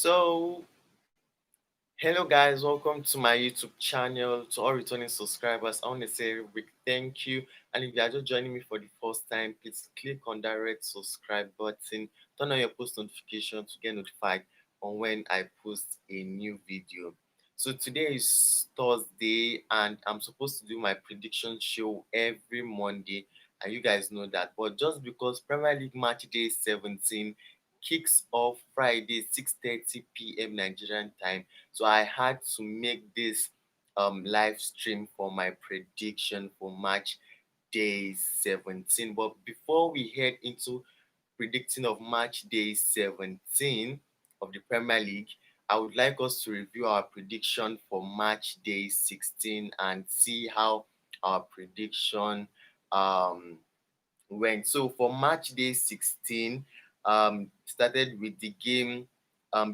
So, hello guys, welcome to my YouTube channel. To all returning subscribers, I want to say a big thank you. And if you are just joining me for the first time, please click on that red subscribe button, turn on your post notification to get notified on when I post a new video. So today is Thursday, and I'm supposed to do my prediction show every Monday, and you guys know that. But just because Premier League match day 17 kicks off Friday 6:30 p.m. Nigerian time, so I had to make this live stream for my prediction for match day 17. But before we head into predicting of match day 17 of the Premier League, I would like us to review our prediction for match day 16 and see how our prediction um, went. So for match day 16, started with the game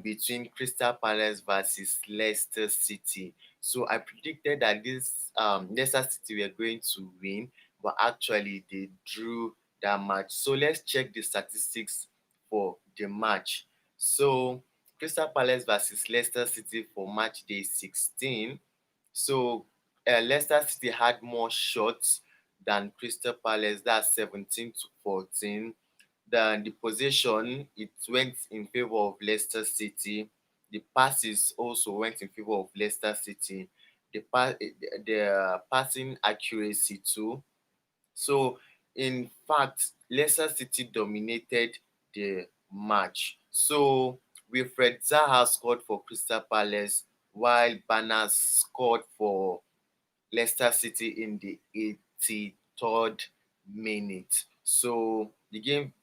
between Crystal Palace versus Leicester City. So I predicted that this Leicester City were going to win, but actually they drew that match. So let's check the statistics for the match. So Crystal Palace versus Leicester City for match day 16. So Leicester City had more shots than Crystal Palace, that's 17 to 14. Then the possession, it went in favor of Leicester City. The passes also went in favor of Leicester City. The passing accuracy too. So in fact, Leicester City dominated the match. So Wilfred Zaha scored for Crystal Palace, while Bana scored for Leicester City in the 83rd minute. So the game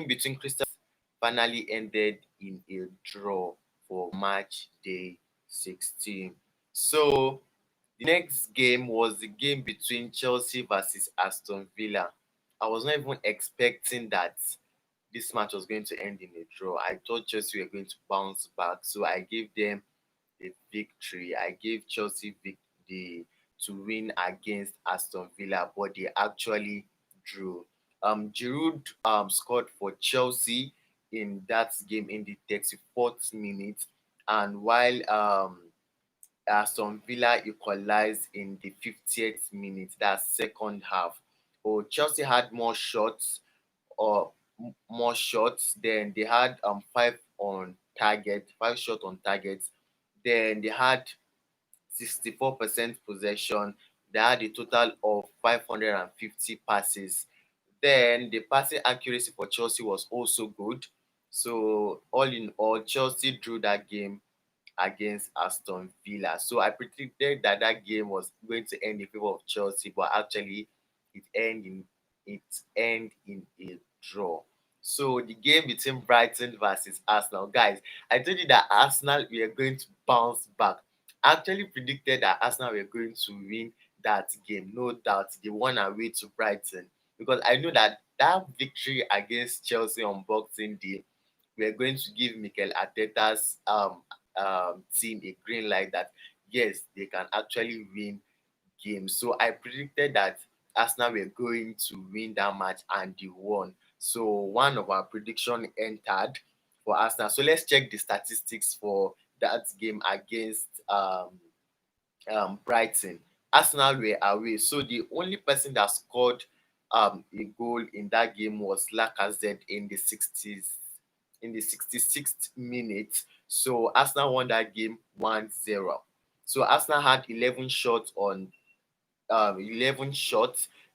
between Crystal finally ended in a draw for match day 16. So the next game was the game between Chelsea versus Aston Villa. I was not even expecting that this match was going to end in a draw. I thought Chelsea were going to bounce back, so I gave them the victory. I gave Chelsea the to win against Aston Villa, but they actually drew. Giroud scored for Chelsea in that game in the 34th minute, and while Aston Villa equalized in the 50th minute, that second half. Oh, Chelsea had more shots or more shots. Then they had five shots on target. Then they had 64% possession. They had a total of 550 passes. Then the passing accuracy for Chelsea was also good. So all in all, Chelsea drew that game against Aston Villa. So I predicted that that game was going to end in favor of Chelsea, but actually it ended in it ended in a draw. So the game between Brighton versus Arsenal, guys, I told you that Arsenal were going to bounce back. I actually predicted that Arsenal were going to win that game, no doubt. They won away to Brighton because I know that that victory against Chelsea on Boxing Day, we're going to give Mikel Arteta's team a green light that yes, they can actually win games. So I predicted that Arsenal were going to win that match and they won. So one of our prediction entered for Arsenal. So let's check the statistics for that game against Brighton. Arsenal were away, so the only person that scored a goal in that game was Lacazette in the 66th minute. So Arsenal won that game 1-0. So Arsenal had 11 shots.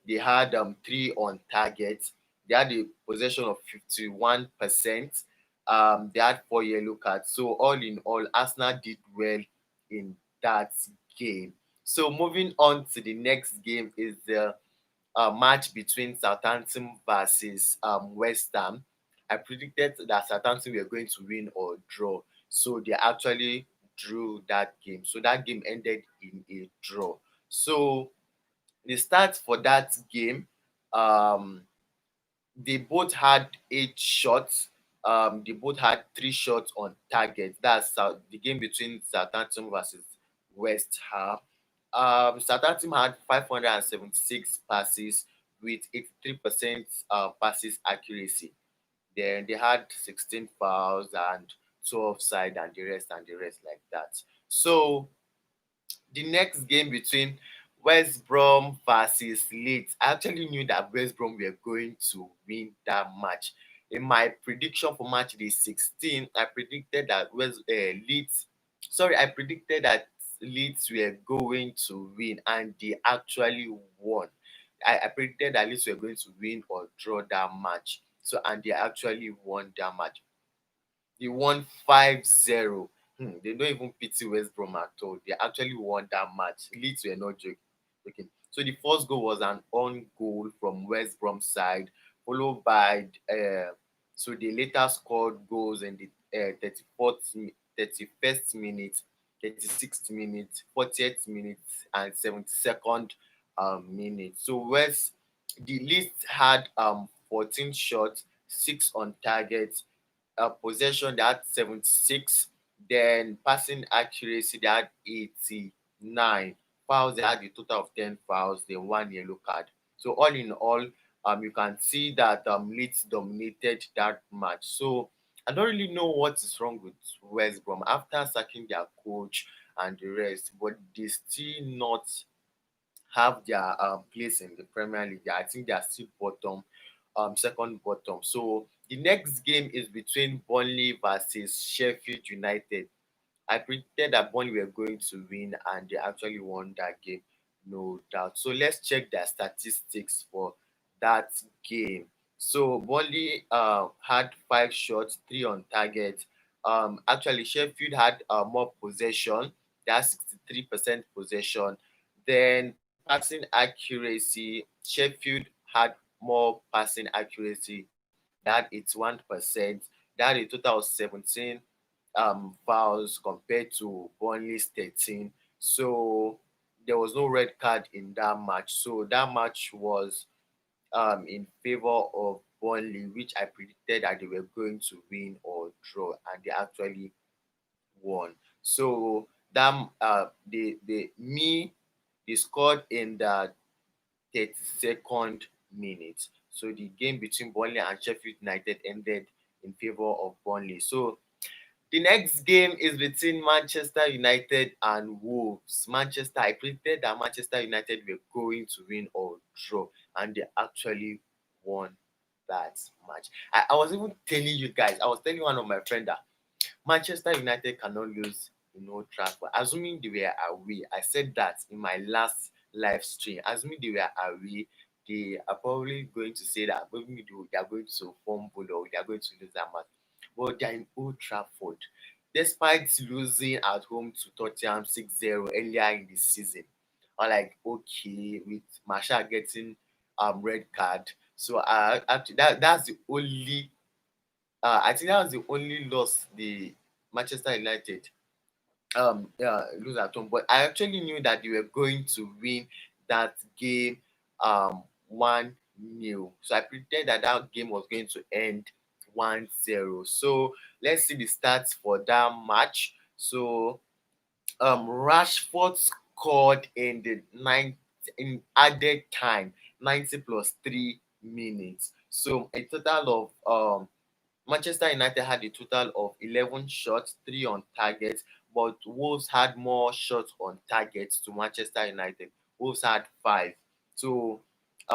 They had three on target. They had a possession of 51%. They had four yellow cards. So all in all, Arsenal did well in that game. So moving on to the next game is the match between Southampton versus West Ham. I predicted that Southampton were going to win or draw. So they actually drew that game. So that game ended in a draw. So the stats for that game, um, they both had 8 shots. They both had 3 shots on target. That's the game between Southampton versus West Ham. Southampton had 576 passes with 83% passes accuracy. Then they had 16 fouls and 12 side and the rest like that. So the next game between West Brom versus Leeds, I actually knew that West Brom were going to win that match. In my prediction for match day 16, I predicted that Leeds, sorry, I predicted that Leeds were going to win, and they actually won. I predicted that Leeds were going to win or draw that match. So, and they actually won that match. They won 5-0. They don't even pity West Brom at all. They actually won that match. Leeds were not joking. Okay. So the first goal was an on goal from West Brom side, followed by so they later scored goals in the 34th, 31st minute, 36th minute, 40th minute, and 72nd minute. So West the Leeds had 14 shots, 6 on target, possession they had 76, then passing accuracy they had 89, fouls they had a total of 10 fouls, then one yellow card. So all in all, you can see that Leeds dominated that match. So I don't really know what is wrong with West Brom after sacking their coach and the rest, but they still not have their place in the Premier League. I think they are still bottom, second bottom. So the next game is between Burnley versus Sheffield United. I predicted that Burnley were going to win, and they actually won that game, no doubt. So let's check their statistics for that game. So Burnley had 5 shots, 3 on target. Actually, Sheffield had more possession. They had 63% possession. Then passing accuracy, Sheffield had more passing accuracy. They had 81%. They had a total of 17 fouls compared to Burnley's 13. So there was no red card in that match. So that match was in favor of Burnley, which I predicted that they were going to win or draw, and they actually won. So that they scored in the 32nd minute. So the game between Burnley and Sheffield United ended in favor of Burnley. So the next game is between Manchester United and Wolves. I predicted that Manchester United were going to win or draw, and they actually won that match. I was even telling you guys, I was telling one of my friends that Manchester United cannot lose in Old Trafford. Assuming they were away, I said that in my last live stream. Assuming they were away, they are probably going to say that maybe they are going to fumble or they are going to lose that match. But they are in Old Trafford. Despite losing at home to Tottenham 6-0 earlier in the season, I'm like, okay, with Marshall getting red card. So actually, that's the only I think that was the only loss the Manchester United lose at home. But I actually knew that they were going to win that game 1-0. So I predicted that that game was going to end 1-0. So let's see the stats for that match. So Rashford scored in the ninth in added time, 90 plus 3 minutes. So a total of Manchester United had a total of 11 shots, 3 on target, but Wolves had more shots on target to Manchester United. Wolves had 5. So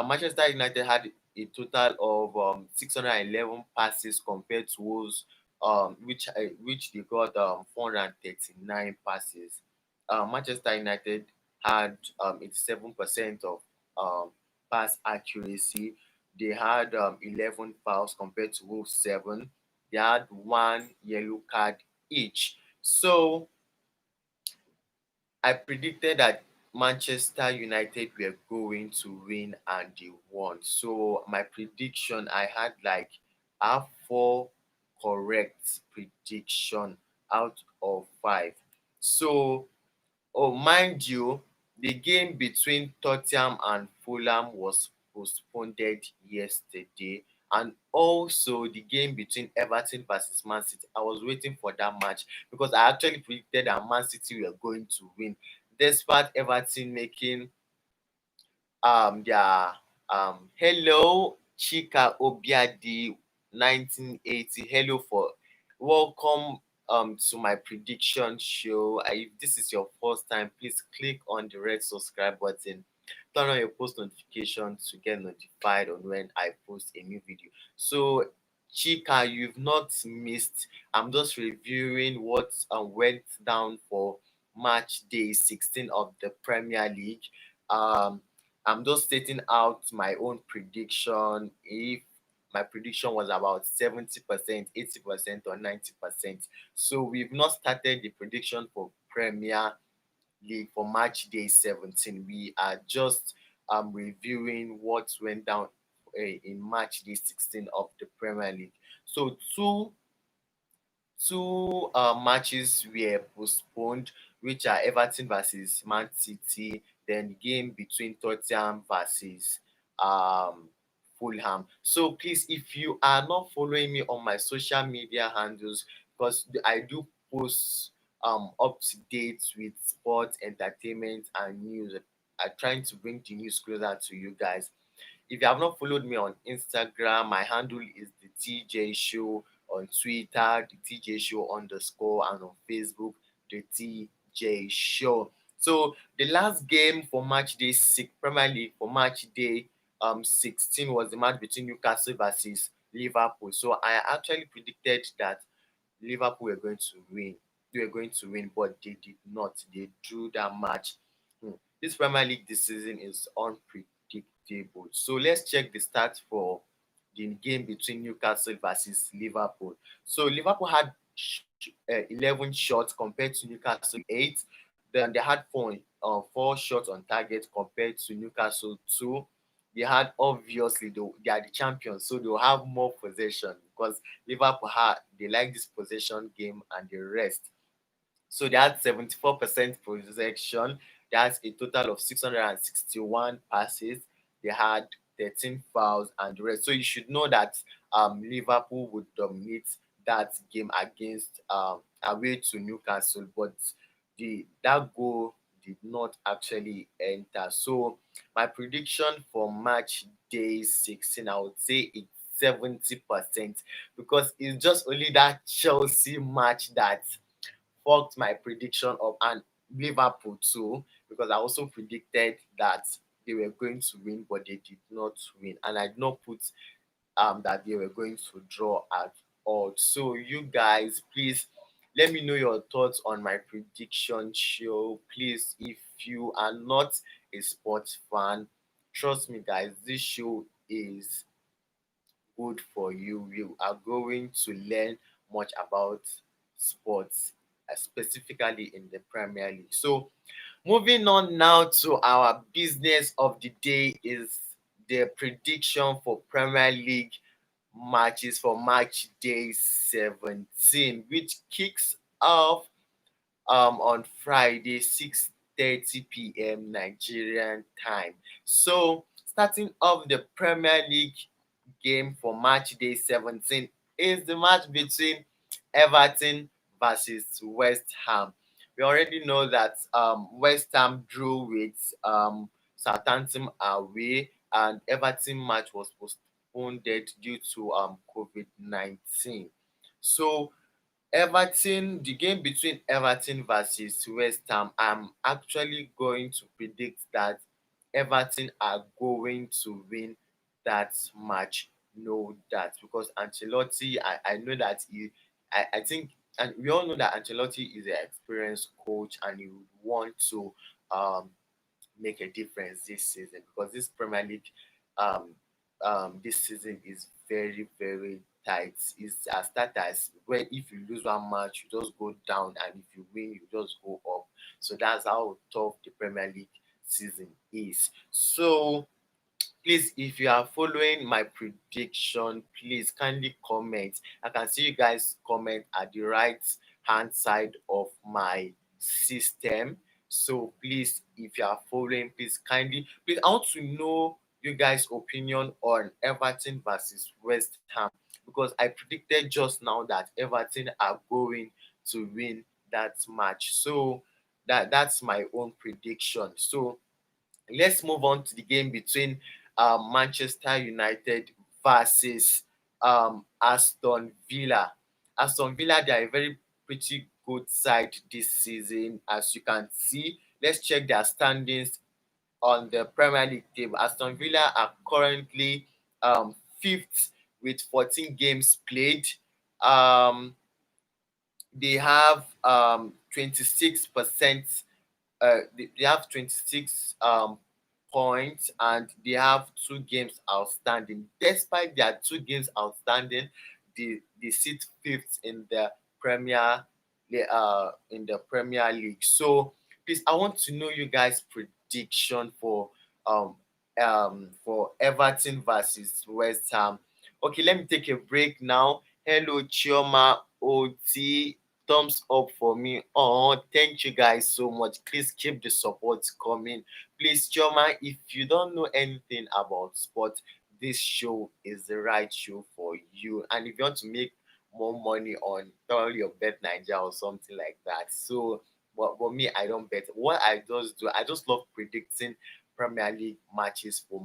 Manchester United had a total of 611 passes compared to Wolves, which they got 439 passes. Manchester United had 87% of um, pass accuracy. They had 11 fouls compared to Wolves 7. They had one yellow card each. So I predicted that Manchester United were going to win and they won. So my prediction, I have 4 correct prediction out of 5. So oh, mind you, the game between Tottenham and Fulham was postponed yesterday, and also the game between Everton versus Man City. I was waiting for that match because I actually predicted that Man City were going to win, despite Everton making their hello Chika Obiadi 1980. Hello for welcome to my prediction show. If this is your first time, please click on the red subscribe button. Turn on your post notifications to get notified on when I post a new video. So, Chika, you've not missed. I'm just reviewing what went down for match day 16 of the Premier League. Um, I'm just stating out my own prediction. If my prediction was about 70%, 80%, or 90%. So we've not started the prediction for Premier League for match day 17. We are just reviewing what went down in match day 16 of the Premier League. So two matches were postponed, which are Everton versus Man City, then game between Tottenham versus um, Fulham. So please, if you are not following me on my social media handles, because I do post up to date with sports, entertainment, and news. I'm trying to bring the news closer to you guys. If you have not followed me on Instagram, my handle is the TJ Show. On Twitter, the TJ Show underscore, and on Facebook, the TJ Show. So the last game for match day six, Premier League for match day 16 was the match between Newcastle versus Liverpool. So I actually predicted that Liverpool were going to win. They were going to win, but they did not. They drew that match. This Premier League this season is unpredictable. So let's check the stats for the game between Newcastle versus Liverpool. So Liverpool had 11 shots compared to Newcastle 8. Then they had four shots on target compared to Newcastle 2. They had obviously they are the champions, so they'll have more possession because Liverpool they like this possession game and the rest. So they had 74% possession. That's a total of 661 passes. They had 13 fouls and the rest. So you should know that Liverpool would dominate that game against away to Newcastle, but the that goal did not actually enter. So my prediction for match day 16, I would say it's 70% because it's just only that Chelsea match that fucked my prediction up, and Liverpool too, because I also predicted that they were going to win, but they did not win, and I did not put that they were going to draw at all. So you guys, please let me know your thoughts on my prediction show. Please, if you are not a sports fan, trust me, guys, this show is good for you. You are going to learn much about sports, specifically in the Premier League. So, moving on now to our business of the day is the prediction for Premier League matches for match day 17, which kicks off on Friday 6:30 p.m. Nigerian time. So starting off the Premier League game for match day 17 is the match between Everton versus West Ham. We already know that West Ham drew with Southampton away, and Everton match was postponed due to COVID-19. So the game between Everton versus West Ham, I'm actually going to predict that Everton are going to win that match. No doubt, because Ancelotti, I know that I think, and we all know that Ancelotti is an experienced coach and he would want to um, make a difference this season because this Premier League um, this season is very, very tight. It's as tight as where if you lose one match, you just go down, and if you win, you just go up. So that's how tough the Premier League season is. So please, if you are following my prediction, please kindly comment. I can see you guys comment at the right hand side of my system. So please, if you are following, please, I want to know you guys' opinion on Everton versus West Ham because I predicted just now that Everton are going to win that match. So that's my own prediction. So let's move on to the game between Manchester United versus Aston Villa. Aston Villa, they are a very pretty good side this season. As you can see, let's check their standings on the Premier League table. Aston Villa are currently fifth with 14 games played. Um, they have 26%, they have 26 points, and they have two games outstanding. Despite their two games outstanding, they sit fifth in the Premier League. So please, I want to know you guys' prediction um for Everton versus West Ham. Okay, let me take a break now. Hello, Chioma OT. Thumbs up for me. Oh, thank you guys so much. Please keep the support coming. Please, Chioma, if you don't know anything about sports, this show is the right show for you. And if you want to make more money on probably your bet Nigeria or something like that. So, but me, I don't bet. What I just do, I just love predicting Premier League matches for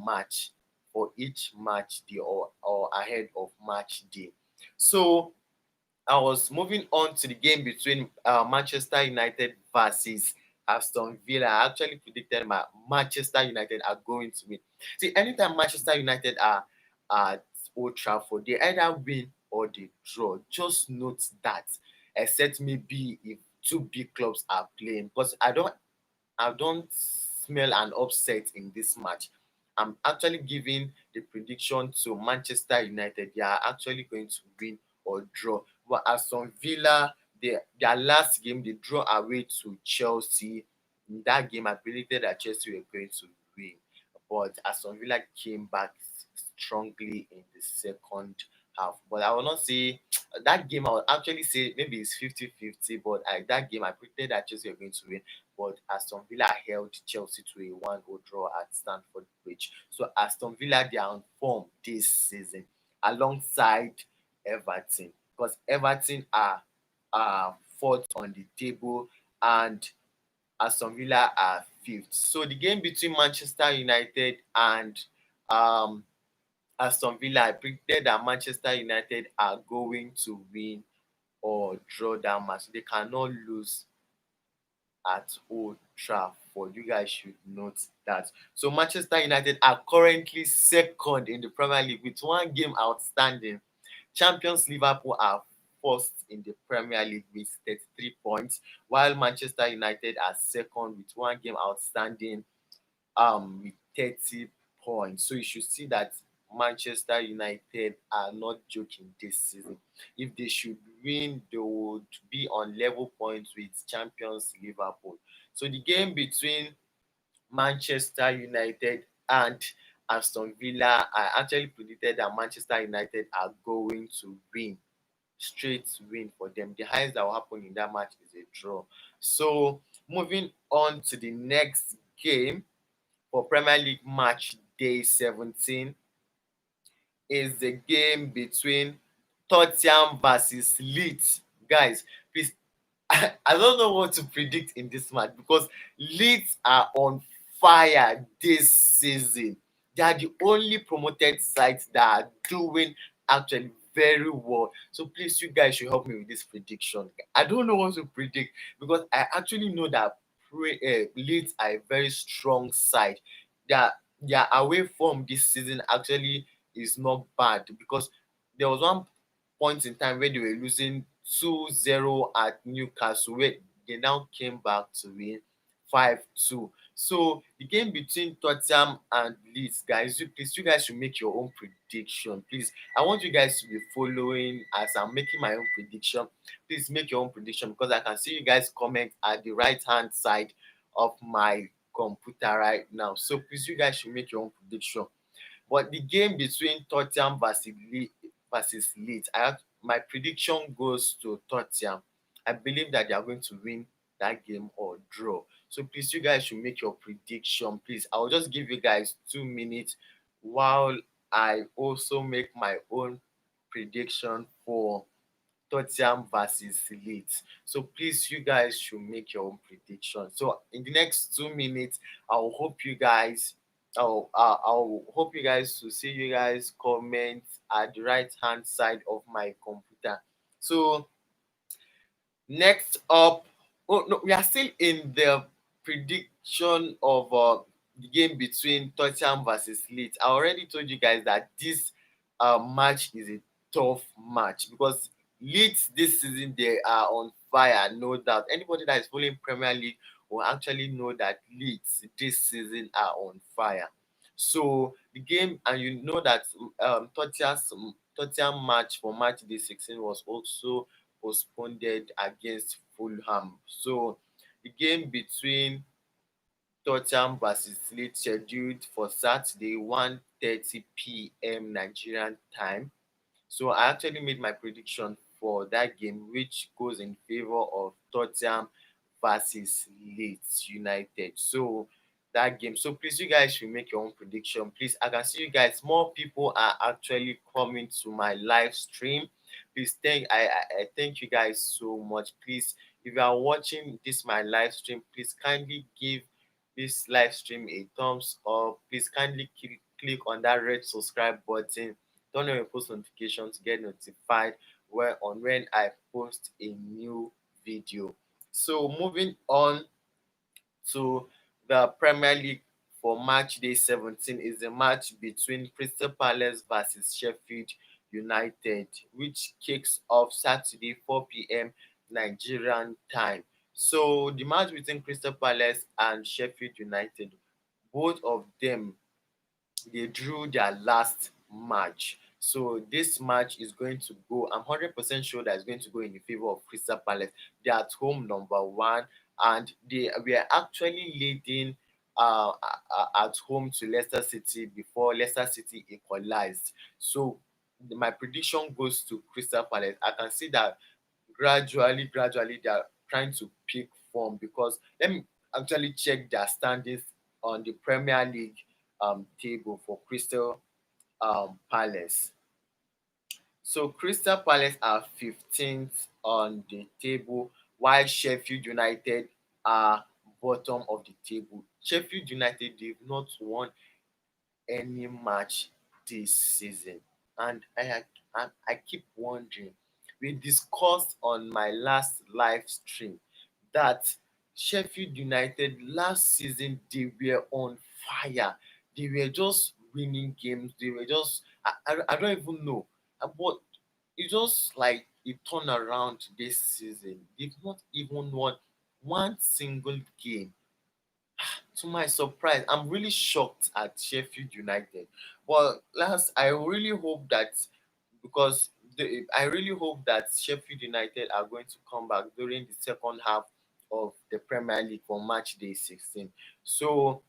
each match day, or ahead of match day. So I was moving on to the game between Manchester United versus Aston Villa. I actually predicted my Manchester United are going to win. See, anytime Manchester United are at Old Trafford, they either win or they draw. Just note that, except maybe if two big clubs are playing, because I don't smell an upset in this match. I'm actually giving the prediction to Manchester United. They are actually going to win or draw. But Aston Villa, their last game, they draw away to Chelsea. In that game, I predicted that Chelsea were going to win. But Aston Villa came back strongly in the second half. But I will not say that game, I will actually say maybe it's 50-50. But that game, I predicted that Chelsea were going to win, but Aston Villa held Chelsea to a 1-0 draw at Stamford Bridge. So Aston Villa, they are on form this season alongside Everton, because Everton are fourth on the table and Aston Villa are fifth. So the game between Manchester United and um, Aston Villa, I predicted that Manchester United are going to win or draw that match. They cannot lose at Old Trafford. You guys should note that. So Manchester United are currently second in the Premier League with one game outstanding. Champions Liverpool are first in the Premier League with 33 points, while Manchester United are second with one game outstanding with 30 points. So you should see that Manchester United are not joking this season. If they should win, they would be on level points with champions Liverpool. So the game between Manchester United and Aston Villa, I actually predicted that Manchester United are going to win, straight win for them. The highest that will happen in that match is a draw. So moving on to the next game for Premier League match day 17 is the game between Tottenham versus Leeds. Guys, please, I don't know what to predict in this match because Leeds are on fire this season. They are the only promoted sides that are doing actually very well. So please, you guys should help me with this prediction. I don't know what to predict because I actually know that Leeds are a very strong side. Their away form this season actually is not bad because there was one point in time where they were losing 2-0 at Newcastle, where they now came back to win 5-2. So the game between Tottenham and Leeds, guys, you guys should make your own prediction. Please, I want you guys to be following as I'm making my own prediction. Please make your own prediction because I can see you guys comment at the right hand side of my computer right now. So please, you guys should make your own prediction. But the game between Tottenham versus Leeds, my prediction goes to Tottenham. I believe that they are going to win that game or draw. So please, you guys should make your prediction. Please, I'll just give you guys 2 minutes while I also make my own prediction for Tottenham versus Leeds. So please, you guys should make your own prediction. So in the next 2 minutes, I'll hope you guys. I'll hope you guys to see you guys comment at the right hand side of my computer. So Next up, oh no, we are still in the prediction of the game between Tottenham versus Leeds. I already told you guys that this match is a tough match because Leeds this season they are on fire, no doubt. Anybody that is following Premier League will actually know that Leeds this season are on fire. So the game, and you know that Tottenham match for match day 16 was also postponed against Fulham. So the game between Tottenham versus Leeds scheduled for Saturday 1:30 p.m. Nigerian time. So I actually made my prediction for that game, which goes in favor of Tottenham versus Leeds United. So that game. So please, you guys should make your own prediction. Please, I can see you guys. More people are actually coming to my live stream. Please, I thank you guys so much. Please, if you are watching this my live stream, please kindly give this live stream a thumbs up. Please kindly click on that red subscribe button, turn on your post notification to get notified when I post a new video. So moving on to the Premier League for match day 17 is a match between Crystal Palace versus Sheffield United, which kicks off Saturday 4 p.m. Nigerian time. So the match between Crystal Palace and Sheffield United, both of them they drew their last match. So this match is going to go. I'm 100% sure that it's going to go in the favor of Crystal Palace. They're at home number one, and they were actually leading at home to Leicester City before Leicester City equalized. So my prediction goes to Crystal Palace. I can see that gradually they are trying to pick form because let me actually check their standings on the Premier League table for Crystal Palace. So Crystal Palace are 15th on the table, while Sheffield United are bottom of the table. Sheffield United they've not won any match this season. And I keep wondering, we discussed on my last live stream that Sheffield United last season they were on fire. They were just winning games. They were just I don't even know. But it's just like it turned around this season. They've not even won one single game. To my surprise, I'm really shocked at Sheffield United. But last, I really hope that because I really hope that Sheffield United are going to come back during the second half of the Premier League for match day 16. So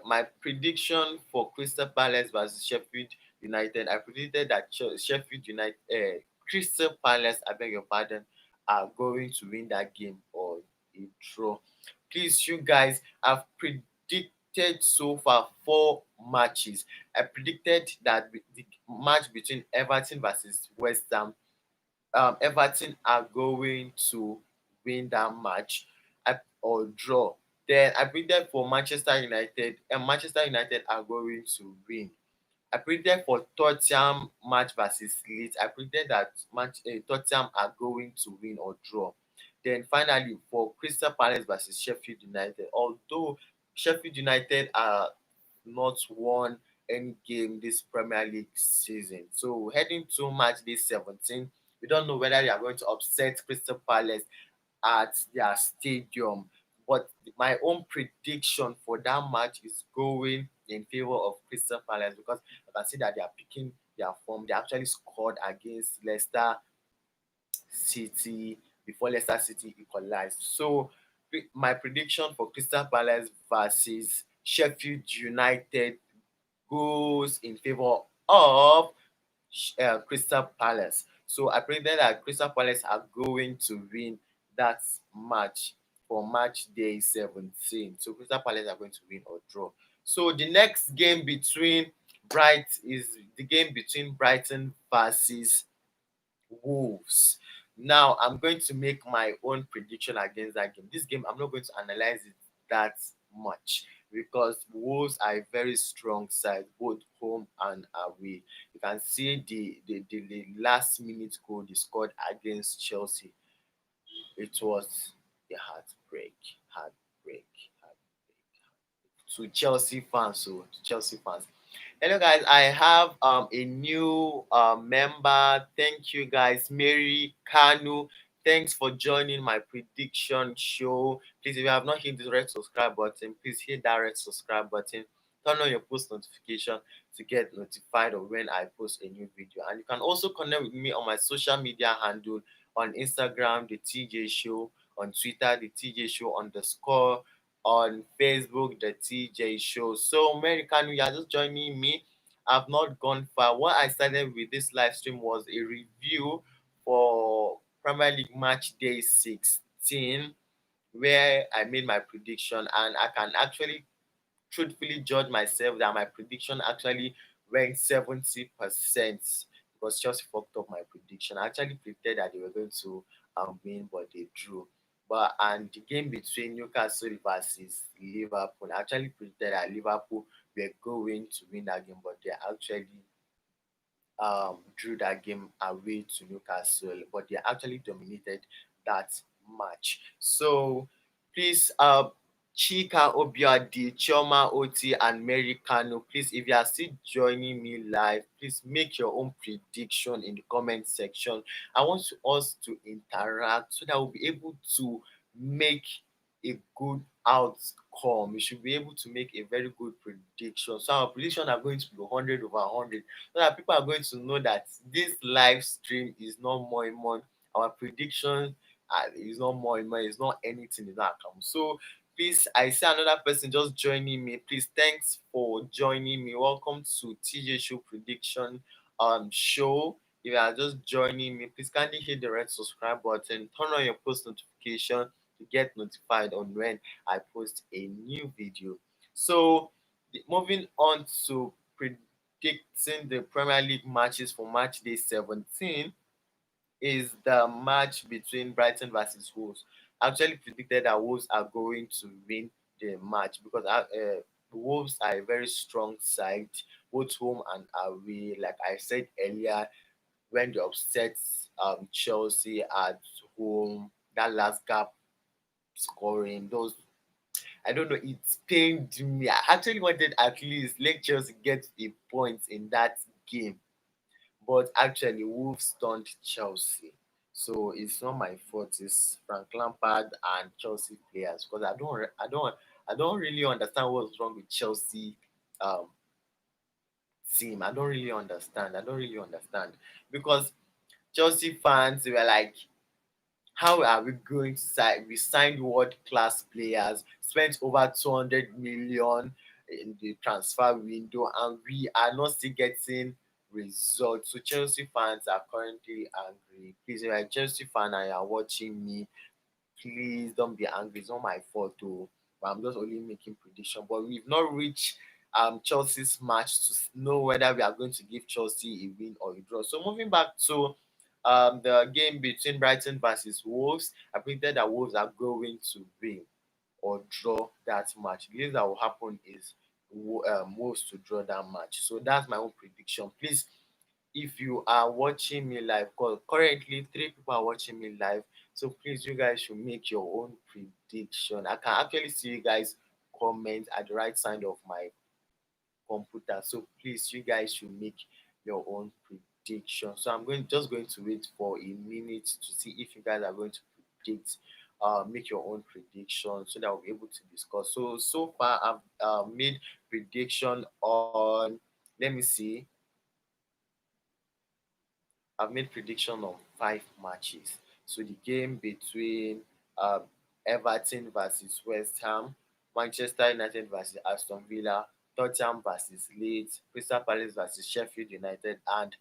my prediction for Crystal Palace versus Sheffield United, I predicted that Sheffield United, Crystal Palace, I beg your pardon, are going to win that game or a draw. Please, you guys, I've predicted so far four matches. I predicted that the match between Everton versus West Ham, Everton are going to win that match or draw. Then I predicted for Manchester United, and Manchester United are going to win. I predicted for Tottenham match versus Leeds. I predicted that Tottenham are going to win or draw. Then finally for Crystal Palace versus Sheffield United, although Sheffield United are not won any game this Premier League season. So heading to match day 17, we don't know whether they are going to upset Crystal Palace at their stadium. But my own prediction for that match is going in favor of Crystal Palace because I can see that they are picking their form. They actually scored against Leicester City before Leicester City equalized. So my prediction for Crystal Palace versus Sheffield United goes in favor of Crystal Palace. So I predicted that Crystal Palace are going to win that match for match day 17. So Crystal Palace are going to win or draw. So the next game between the game between Brighton versus Wolves. Now I'm going to make my own prediction against that game. This game I'm not going to analyze it that much because Wolves are a very strong side, both home and away. You can see the last minute goal they scored against Chelsea. It was a heartbreak, to Chelsea fans. So to Chelsea fans. Hello guys, I have a new member. Thank you guys, Mary Kanu. Thanks for joining my prediction show. Please, if you have not hit the red subscribe button, please hit that red subscribe button. Turn on your post notification to get notified of when I post a new video. And you can also connect with me on my social media handle on Instagram, the TJ Show, on Twitter, the TJ Show underscore, on Facebook, the TJ Show. So, American, you are just joining me. I've not gone far. What I started with this live stream was a review for Premier League match day 16, where I made my prediction, and I can actually truthfully judge myself that my prediction actually went 70% because Chelsea fucked up my prediction. I actually predicted that they were going to win, but they drew. But and the game between Newcastle versus Liverpool, I actually predicted that Liverpool were going to win that game, but they actually drew that game away to Newcastle, but they actually dominated that match. So please, Chika Obiadi, Chioma Oti, and Mary Kano, please, if you are still joining me live, please make your own prediction in the comment section. I want us to interact so that we'll be able to make a good outcome. We should be able to make a very good prediction. So our predictions are going to be 100 over 100 so that people are going to know that this live stream is not more. Our prediction is not more, it's not anything in that account. So please, I see another person just joining me. Please, thanks for joining me. Welcome to TJ Show Prediction show. If you are just joining me, please kindly hit the red subscribe button, turn on your post notification to get notified on when I post a new video. So moving on to predicting the Premier League matches for match day 17 is the match between Brighton versus Wolves. I actually predicted that Wolves are going to win the match because Wolves are a very strong side, both home and away. Like I said earlier, when they upset Chelsea at home, that last gap scoring, those I don't know, it pained me. I actually wanted at least let Chelsea get a point in that game, but actually Wolves stunned Chelsea. So it's not my fault. It's Frank Lampard and Chelsea players because I don't really understand what's wrong with Chelsea um, team. I don't really understand because Chelsea fans they were like, how are we going to sign? We signed world class players, spent over 200 million in the transfer window, and we are not still getting results. So Chelsea fans are currently angry. Please, if you're a Chelsea fan and you're watching me, please don't be angry. It's not my fault, too. But I'm just only making prediction. But we've not reached Chelsea's match to know whether we are going to give Chelsea a win or a draw. So moving back to the game between Brighton versus Wolves, I predicted that Wolves are going to win or draw that match. The thing that will happen is Wolves to draw that match. So that's my own prediction. Please, if you are watching me live, because currently three people are watching me live, so please, you guys should make your own prediction. I can actually see you guys comment at the right side of my computer. So please, you guys should make your own prediction. So I'm going to wait for a minute to see if you guys are going to predict, make your own prediction so that we'll be able to discuss. So far I've made prediction on. Let me see. I've made prediction on five matches. So the game between um, Everton versus West Ham, Manchester United versus Aston Villa, Tottenham versus Leeds, Crystal Palace versus Sheffield United, and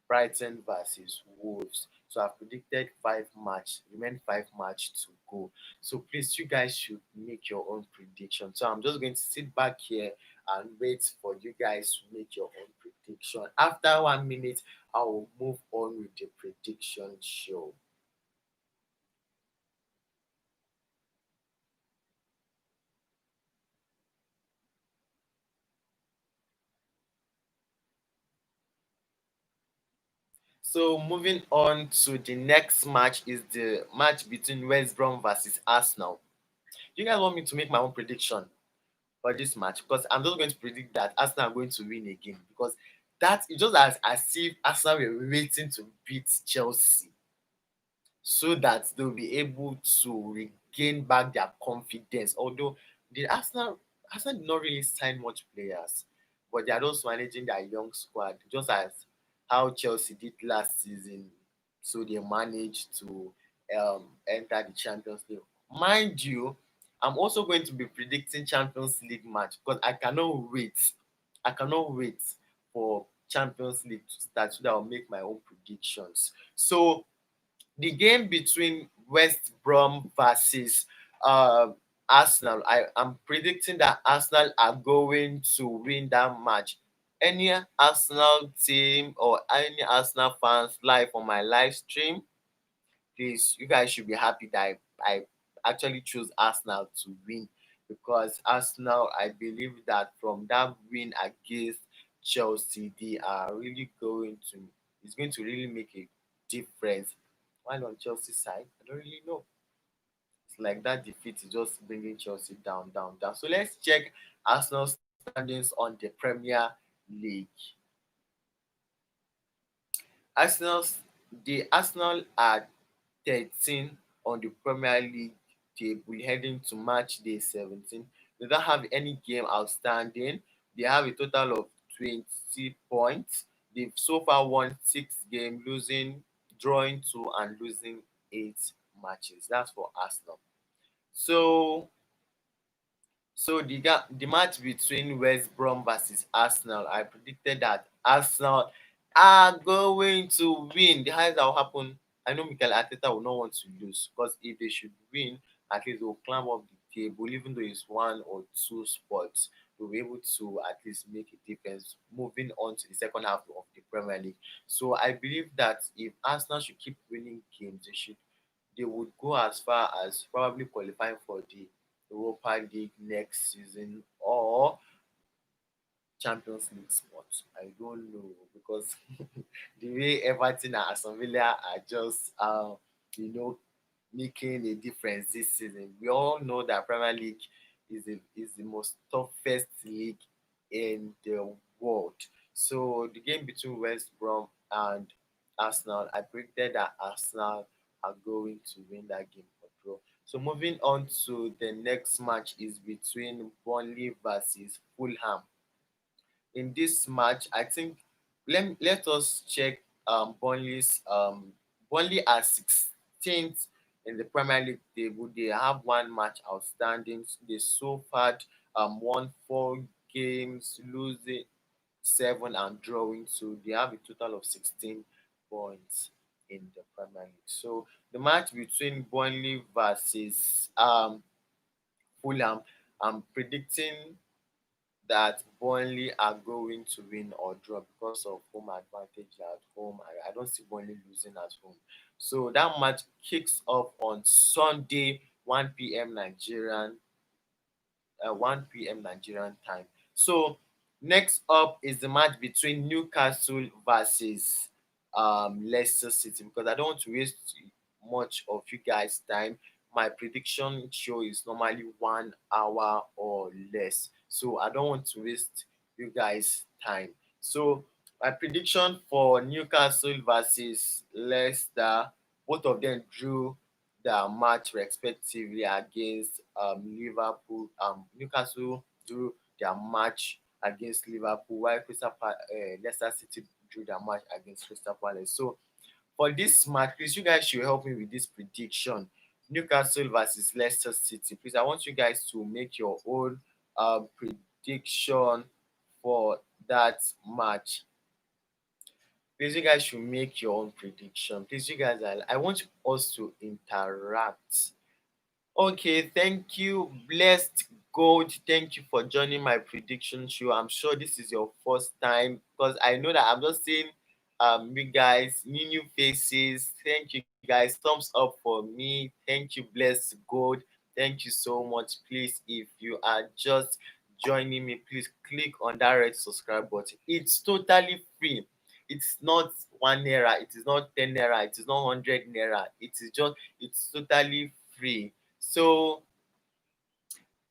Brighton versus Wolves. So I've predicted remain five match to go. So please, you guys should make your own prediction. So I'm just going to sit back here and wait for you guys to make your own prediction. After 1 minute, I will move on with the prediction show. So moving on to the next match is the match between West Brom versus Arsenal. You guys want me to make my own prediction for this match? Because I'm just going to predict that Arsenal are going to win again, because that is just as if Arsenal were waiting to beat Chelsea so that they'll be able to regain back their confidence. Although the Arsenal did not really sign much players, but they are just managing their young squad, just as how Chelsea did last season. So they managed to enter the Champions League. Mind you, I'm also going to be predicting Champions League match because I cannot wait. I cannot wait for Champions League to start so that I'll make my own predictions. So the game between West Brom versus uh, Arsenal, I am predicting that Arsenal are going to win that match. Any Arsenal team or any Arsenal fans live on my live stream, please, you guys should be happy that I actually chose Arsenal to win, because Arsenal, I believe that from that win against Chelsea, they are really going to, it's going to really make a difference. While on Chelsea side, I don't really know. It's like that defeat is just bringing Chelsea down, down, down. So let's check Arsenal standings on the Premier League. Arsenal's the Arsenal are 13 on the Premier League table heading to match day 17. They don't have any game outstanding. They have a total of 20 points. They've so far won 6 games, losing, drawing 2, and losing 8 matches. That's for Arsenal. So the match between West Brom versus Arsenal, I predicted that Arsenal are going to win. The highest that will happen, I know Mikel Arteta will not want to lose, because if they should win, at least they'll climb up the table, even though it's 1 or 2 spots. They'll be able to at least make a difference moving on to the second half of the Premier League. So I believe that if Arsenal should keep winning games, they would go as far as probably qualifying for the Europa League next season, or Champions League spot. I don't know, because the way Everton and Aston Villa are just you know making a difference this season. We all know that Premier League is the most toughest league in the world. So the game between West Brom and Arsenal, I predicted that Arsenal are going to win that game or draw. So moving on to the next match is between Burnley versus Fulham. In this match, I think let us check Burnley are 16th in the Premier League table. They have 1 match outstanding. They so far won 4 games, losing 7 and drawing 2. They have a total of 16 points in the Premier League. So the match between Burnley versus Fulham, I'm predicting that Burnley are going to win or draw because of home advantage at home. I don't see Burnley losing at home. So that match kicks off on Sunday, 1 p.m. 1 p.m. Nigerian time. So next up is the match between Newcastle versus Leicester City, because I don't want to waste much of you guys' time. My prediction show is normally 1 hour or less, so I don't want to waste you guys' time. So my prediction for Newcastle versus Leicester, both of them drew their match respectively against Liverpool. Newcastle drew their match against Liverpool, while Leicester City drew their match against Crystal Palace. So for this match, please, you guys should help me with this prediction. Newcastle versus Leicester City. Please, I want you guys to make your own prediction for that match. Please, you guys should make your own prediction. Please, you guys, I want us to interact. Okay, thank you, Blessed Gold. Thank you for joining my prediction show. I'm sure this is your first time, because I know that I'm just seeing you guys, new faces. Thank you guys. Thumbs up for me. Thank you, Blessed Gold. Thank you so much. Please, if you are just joining me, please click on that red subscribe button. It's totally free. it's not 1 naira, it is not 10 naira, it is not 100 naira. It is just, it's totally free. So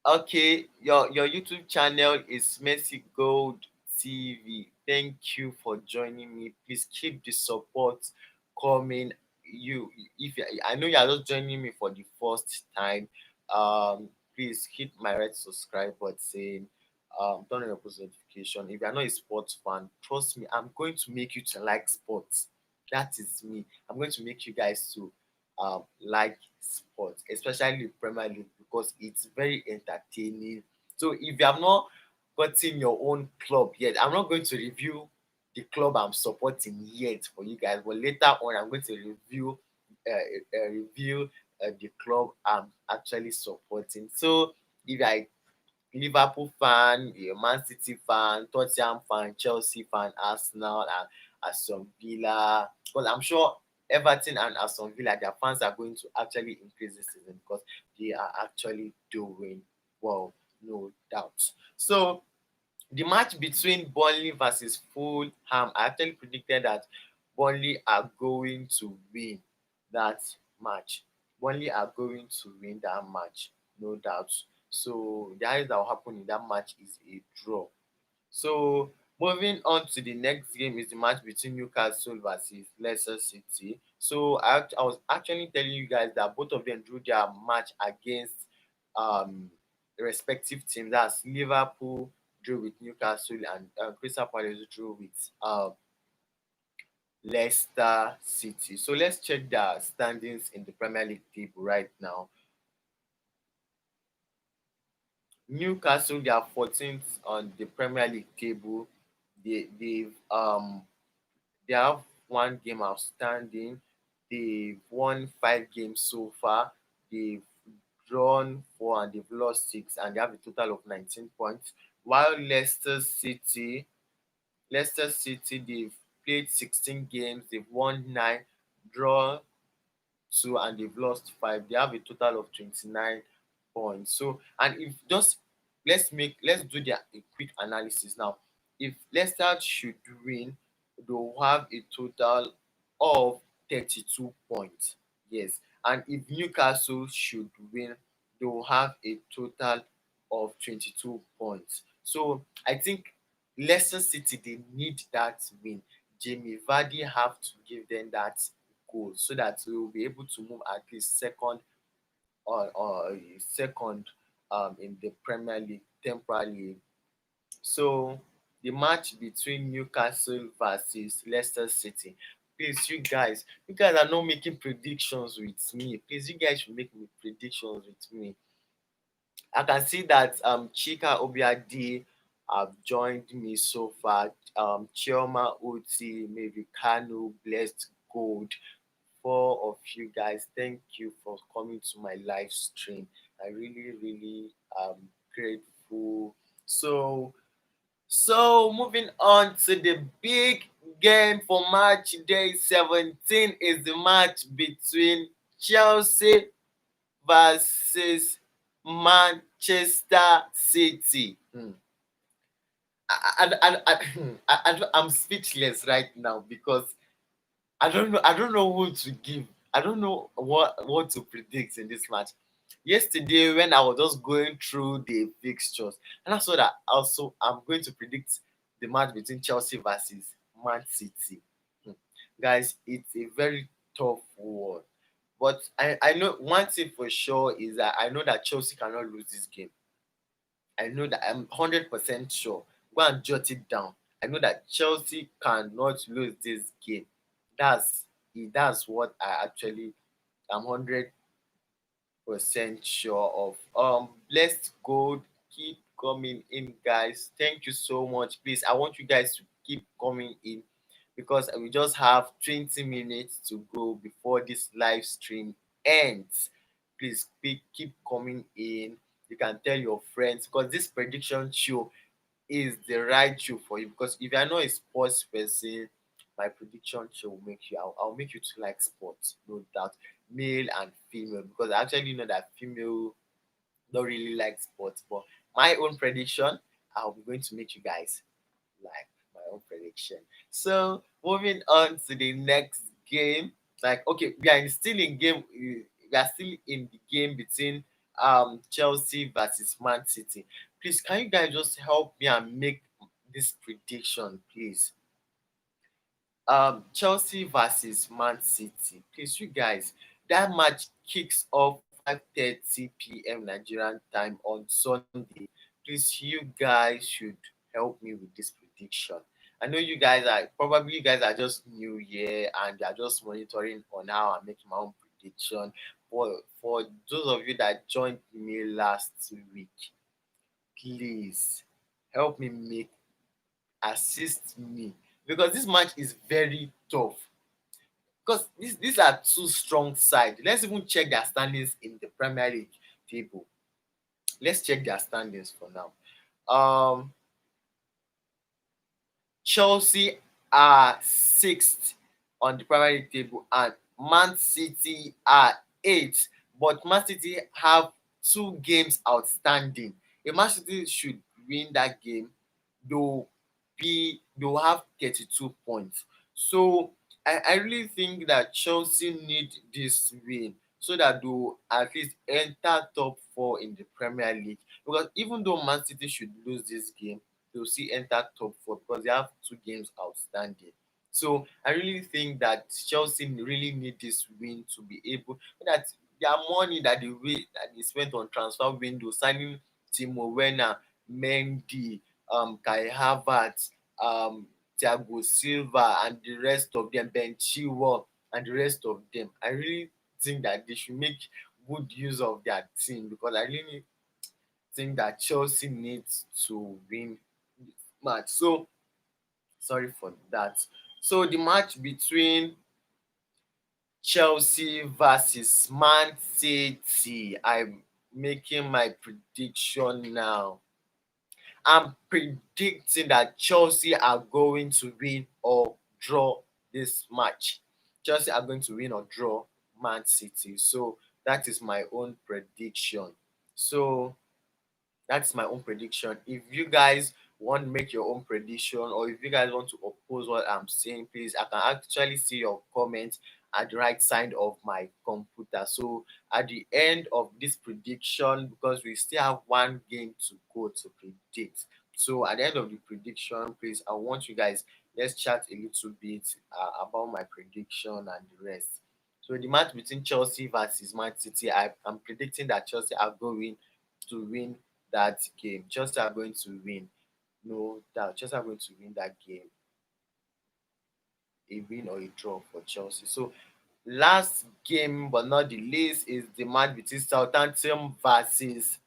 okay, your YouTube channel is Mercy Gold TV. Thank you for joining me. Please keep the support coming. You, if you, I know you are just joining me for the first time, please hit my red subscribe button. Turn on your post notification. If you are not a sports fan, trust me, I'm going to make you to like sports. That is me. I'm going to make you guys to like sports, especially the Premier League, because it's very entertaining. So if you have not gotten your own club yet, I'm not going to review the club I'm supporting yet for you guys, but later on I'm going to review the club I'm actually supporting. So if you are Liverpool fan, a Man City fan, Tottenham fan, Chelsea fan, Arsenal, and Aston Villa. Because I'm sure Everton and Aston Villa, their fans are going to actually increase this season because they are actually doing well, no doubt. So the match between Burnley versus Fulham, I actually predicted that Burnley are going to win that match. Burnley are going to win that match, no doubt. So the highest that will happen in that match is a draw. So moving on to the next game is the match between Newcastle versus Leicester City. So I was actually telling you guys that both of them drew their match against um the respective teams. That's Liverpool drew with Newcastle and Crystal Palace drew with Leicester City. So let's check the standings in the Premier League table right now. Newcastle, they are 14th on the Premier League table. They have one game outstanding. They've won 5 games so far. They've drawn 4 and they've lost 6, and they have a total of 19 points. While Leicester City, they've played 16 games, they've won 9, drawn 2, and they've lost 5. They have a total of 29 points. So, and if just let's do a quick analysis now. If Leicester should win, they'll have a total of 32 points. Yes. And if Newcastle should win, they'll have a total of 22 points. So I think Leicester City, they need that win. Jamie Vardy have to give them that goal so that we will be able to move at least or second in the Premier League temporarily. So the match between Newcastle versus Leicester City. Please, you guys are not making predictions with me. Please, you guys should make me predictions with me. I can see that Chika Obiadi have joined me so far. Chioma Oti, maybe Kanu, Blessed Gold. 4 of you guys, thank you for coming to my live stream. I really, really grateful. So moving on to the big game for match day 17 is the match between Chelsea versus Manchester City. I'm speechless right now because I don't know who to give. I don't know what to predict in this match. Yesterday, when I was just going through the fixtures, and I saw that also I'm going to predict the match between Chelsea versus Man City. Hmm. Guys, it's a very tough one. But I know one thing for sure is that I know that Chelsea cannot lose this game. I know that I'm 100% sure. Go and jot it down. I know that Chelsea cannot lose this game. That's that's what I actually am 100% sure of. Let's go. Keep coming in, guys. Thank you so much. Please, I want you guys to keep coming in because we just have 20 minutes to go before this live stream ends. Please keep coming in. You can tell your friends because this prediction show is the right show for you. Because if you're not a sports person, my prediction show will make you. I'll make you to like sports, no doubt, male and female. Because I actually know that female don't really like sports, but my own prediction, I'll be going to make you guys like my own prediction. So moving on to the next game. Like okay, we are still in game. We are still in the game between Chelsea versus Man City. Please, can you guys just help me and make this prediction, please? Chelsea versus Man City. Please, you guys, that match kicks off 5:30 p.m. Nigerian time on Sunday. Please, you guys should help me with this prediction. I know you guys are probably you guys are just new here and you are just monitoring on how I'm making my own prediction. For those of you that joined me last week, please help me make assist me because this match is very tough. Because these are two strong sides. Let's even check their standings in the Premier League table. Let's check their standings for now. Um, Chelsea are sixth on the Premier League table, and Man City are eighth. But Man City have two games outstanding. If Man City should win that game, they'll they'll have 32 points. So I really think that Chelsea need this win so that they'll at least enter top four in the Premier League. Because even though Man City should lose this game, they'll still enter top four because they have two games outstanding. So I really think that Chelsea really need this win to be able that their money that they spent on transfer window signing Timo Werner, Mendy, Kai Havertz, um, Thiago Silva, and the rest of them, Ben Chilwell, and the rest of them. I really think that they should make good use of their team because I really think that Chelsea needs to win this match. So sorry for that. So the match between Chelsea versus Man City. I'm making my prediction now. I'm predicting that Chelsea are going to win or draw this match. Chelsea are going to win or draw Man City. So that is my own prediction. So that's my own prediction. If you guys want to make your own prediction or if you guys want to oppose what I'm saying, please, I can actually see your comments at the right side of my computer. So at the end of this prediction, because we still have one game to go to predict. So at the end of the prediction, please, I want you guys, let's chat a little bit about my prediction and the rest. So the match between Chelsea versus Man City, I'm predicting that Chelsea are going to win that game. Chelsea are going to win. No doubt. Chelsea are going to win that game. A win or a draw for Chelsea. So last game but not the least is the match between Southampton versus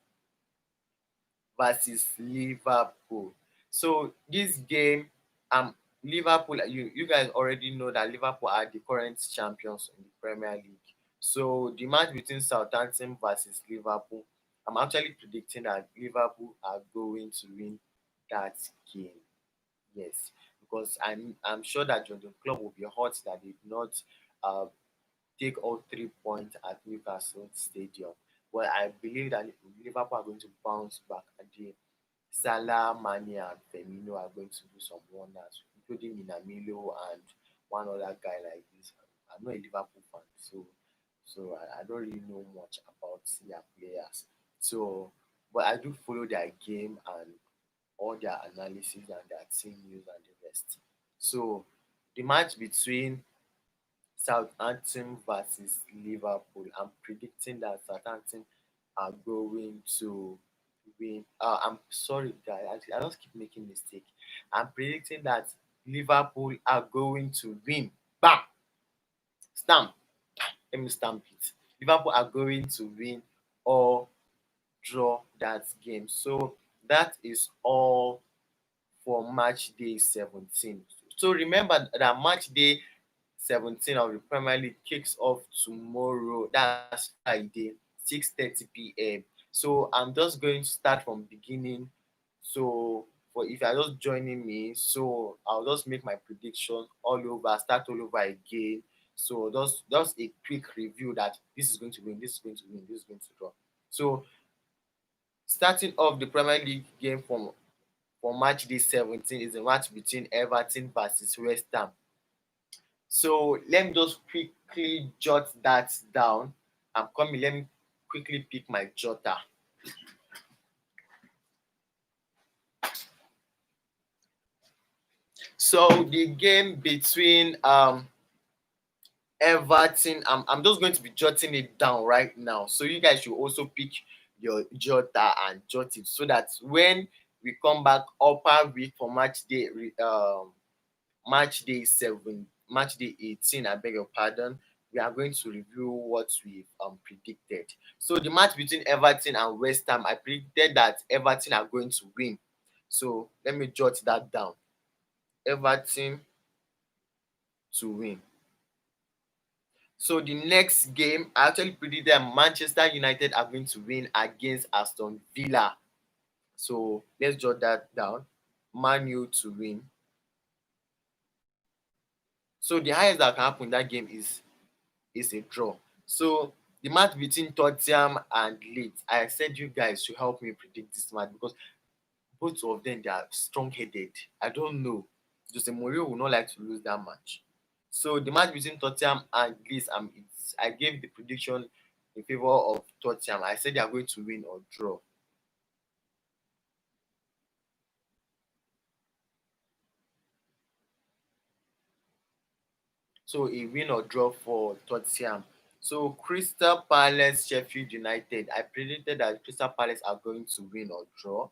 Liverpool. So this game, Liverpool, you guys already know that Liverpool are the current champions in the Premier League. So the match between Southampton versus Liverpool, I'm actually predicting that Liverpool are going to win that game. Yes, because I'm sure that Jurgen Klopp will be hot that they did not uh, take all 3 points at Newcastle Stadium. Well, I believe that Liverpool are going to bounce back again. Salah, Mane, and Firmino are going to do some wonders, including Minamino and one other guy like this. I'm not a Liverpool fan, so I don't really know much about their players. So, but I do follow their game and all their analysis and their team news and the rest. So, the match between Southampton versus Liverpool. I'm predicting that Southampton are going to win. I'm sorry, guys. I just keep making mistake. I'm predicting that Liverpool are going to win. Bam! Stamp. Let me stamp it. Liverpool are going to win or draw that game. So that is all for match day 17. So remember that match day 17 of the Premier League kicks off tomorrow. That's Friday, 6:30 p.m. So I'm just going to start from beginning. So for if you're just joining me, so I'll just make my predictions all over, start all over again. So just a quick review that this is going to win, this is going to win, this is going to draw. So starting off the Premier League game for match day 17 is a match between Everton versus West Ham. So let me just quickly jot that down. I'm coming. Let me quickly pick my jotter. So the game between Everton, I'm just going to be jotting it down right now. So you guys should also pick your jotter and jot it so that when we come back upper week for match day 7, match day 18, I beg your pardon, we are going to review what we've predicted. So the match between Everton and West Ham, I predicted that Everton are going to win. So let me jot that down. Everton to win. So the next game, I actually predicted that Manchester United are going to win against Aston Villa. So let's jot that down. Man U to win. So the highest that can happen in that game is a draw. So the match between Tottenham and Leeds, I said you guys should help me predict this match because both of them they are strong-headed. I don't know. Jose Mourinho will not like to lose that match. So the match between Tottenham and Leeds, I gave the prediction in favor of Tottenham. I said they are going to win or draw. So a win or draw for Tottenham. So Crystal Palace, Sheffield United. I predicted that Crystal Palace are going to win or draw.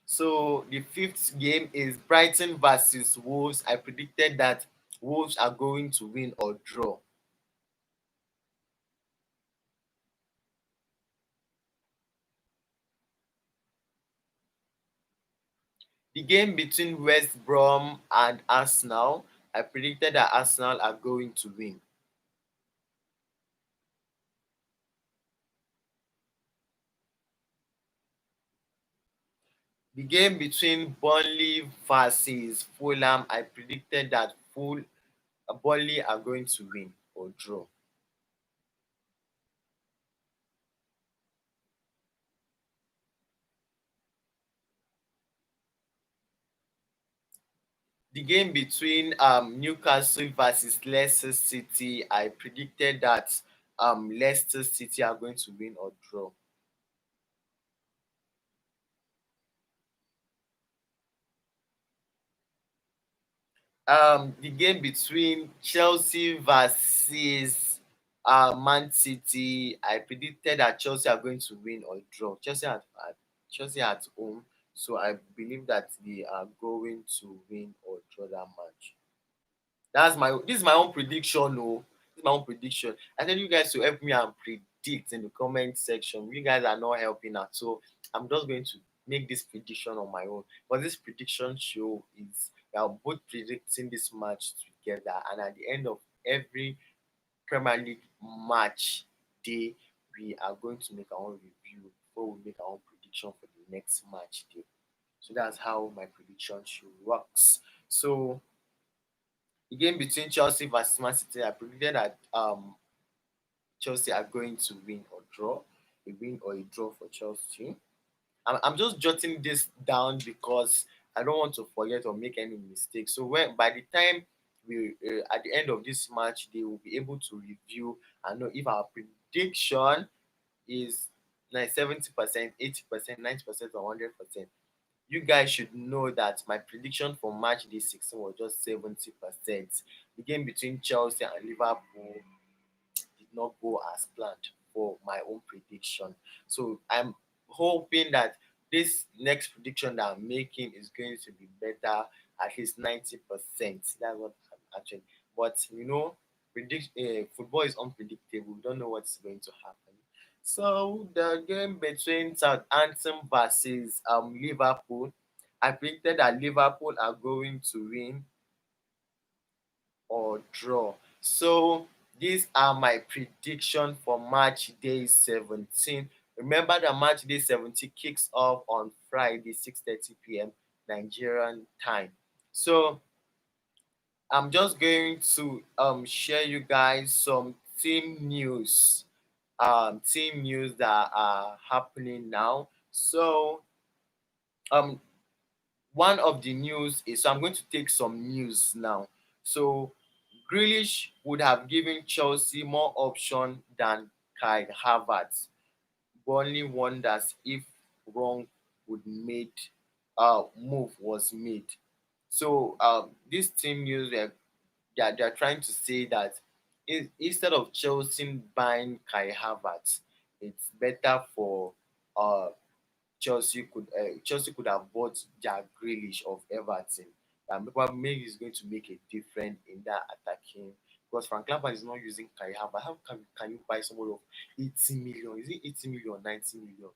So the fifth game is Brighton versus Wolves. I predicted that Wolves are going to win or draw. The game between West Brom and Arsenal, I predicted that Arsenal are going to win. The game between Burnley versus Fulham, I predicted that Burnley are going to win or draw. The game between Newcastle versus Leicester City, I predicted that Leicester City are going to win or draw. The game between Chelsea versus Man City, I predicted that Chelsea are going to win or draw. Chelsea at home, so I believe that they are going to win or draw that match. This is my own prediction. Oh, this is my own prediction. I tell you guys to help me and predict in the comment section. You guys are not helping out, so I'm just going to make this prediction on my own. But this prediction show is we are both predicting this match together, and at the end of every Premier League match day, we are going to make our own review before we make our own prediction for the next match day. So that's how my prediction show works. So the game between Chelsea versus Man City, I predicted that Chelsea are going to win or draw, a win or a draw for Chelsea. I'm just jotting this down because I don't want to forget or make any mistakes. So when by the time we at the end of this match, they will be able to review and know if our prediction is like 70%, 80%, 90%, or 100%. You guys should know that my prediction for match day 16 was just 70%. The game between Chelsea and Liverpool did not go as planned for my own prediction. So I'm hoping that this next prediction that I'm making is going to be better, at least 90%. That's what I'm actually. But football is unpredictable. We don't know what's going to happen. So the game between Southampton versus Liverpool, I predicted that Liverpool are going to win or draw. So these are my prediction for match day 17. Remember that match day 17 kicks off on Friday 6:30 p.m. Nigerian time. So I'm just going to share you guys some team news that are happening now. So um one of the news is, so I'm going to take some news now. So Grealish would have given Chelsea more option than Kai Havertz. Burnley wonders if wrong would made move was made. So this team news, they're trying to say that instead of Chelsea buying Kai Havertz, it's better for uh Chelsea could have bought Jack Grealish of Everton. And probably maybe he's going to make a difference in that attacking, because Frank Lampard is not using Kai Havertz. How can you buy somebody of 80 million? Is it 80 million, 90 million?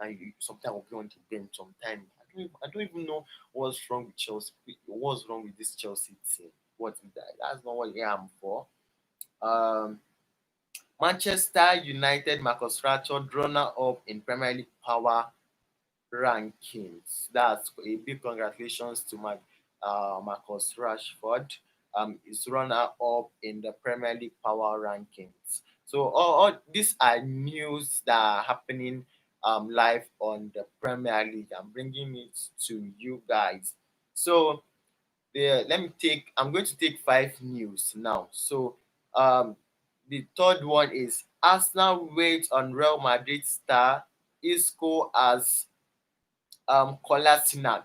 And you sometimes will be on the bench sometime. I don't even know what's wrong with Chelsea. What's wrong with this Chelsea team? What is that? That's not what I am for. Um, Manchester United, Marcus Rashford runner up in Premier League power rankings. That's a big congratulations to Marcus Rashford. Is runner up in the Premier League power rankings. So all these are news that are happening live on the Premier League. I'm bringing it to you guys. So let me take. I'm going to take five news now. So um, the third one is Arsenal wait on Real Madrid star Isco as Kolasinac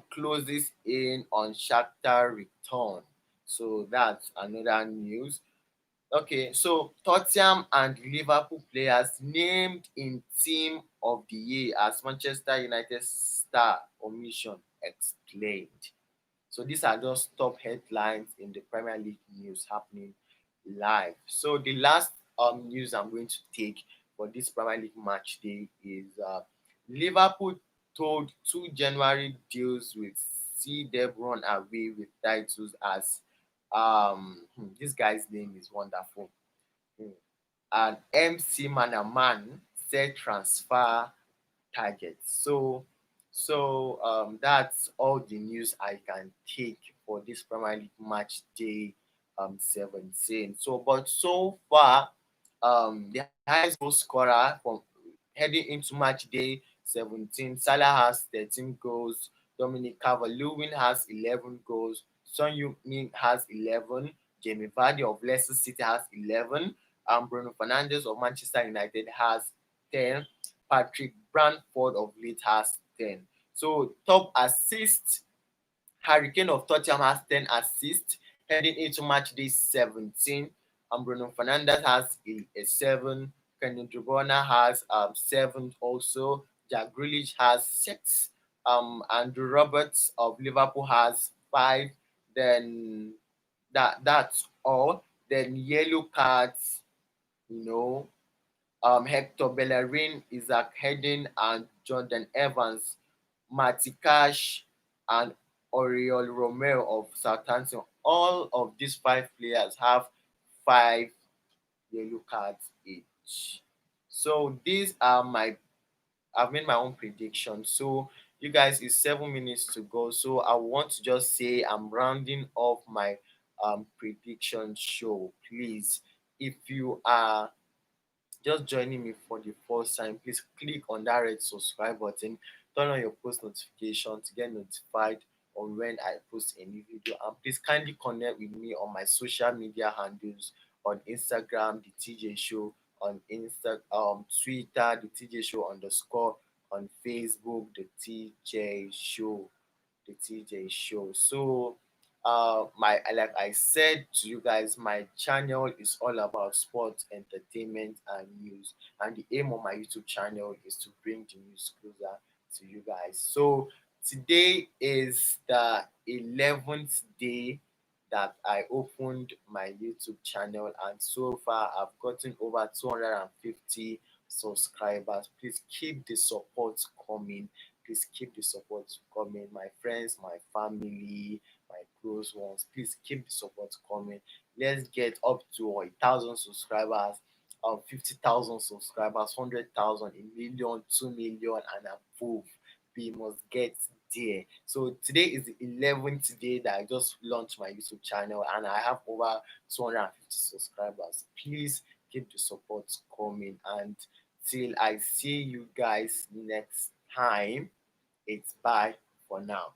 closes in on Shakhtar return. So that's another news. Okay, so Tottenham and Liverpool players named in Team of the Year as Manchester United star omission explained. So these are just top headlines in the Premier League news happening live. So the last news I'm going to take for this Premier League match day is Liverpool told 2 January deals with see them run away with titles as this guy's name is wonderful. Hmm. And MC Manaman said transfer targets. So that's all the news I can take for this Premier League match day 17. So but so far the highest goal scorer from heading into match day 17, Salah has 13 goals, Dominic Calvert-Lewin has 11 goals, Son Heung-min has 11, Jamie Vardy of Leicester City has 11, and Bruno Fernandes of Manchester United has 10. Patrick Brantford of Leeds has 10. So top assists, Harry Kane of Tottenham has 10 assists heading into match day 17. And Bruno Fernandes has a 7. Kevin De Bruyne has 7 also. Jack Grealish has 6. Andrew Roberts of Liverpool has 5. Then that's all. Then yellow cards, you know, Hector Bellerin, Isaac Hedin, and Jordan Evans, Matty Cash, and Oriol Romeo of Southampton. All of these 5 players have 5 yellow cards each. So these are I've made my own prediction. So you guys, it's 7 minutes to go. So I want to just say I'm rounding off my prediction show. Please, if you are just joining me for the first time, please click on that red subscribe button, turn on your post notification to get notified on when I post a new video. And please kindly connect with me on my social media handles on Instagram, the TJ Show, on Twitter, the TJ Show underscore, on Facebook, the TJ Show, the TJ Show. So my like I said to you guys, my channel is all about sports, entertainment, and news. And the aim of my YouTube channel is to bring the news closer to you guys. So today is the 11th day that I opened my YouTube channel, and so far I've gotten over 250 subscribers. Please keep the support coming. Please keep the support coming. My friends, my family, my close ones, please keep the support coming. Let's get up to 1,000 subscribers, 50,000 subscribers, 100,000, a million, 2 million, and above. We must get there. So today is the 11th day that I just launched my YouTube channel, and I have over 250 subscribers. Please keep the support coming, and till I see you guys next time, it's bye for now.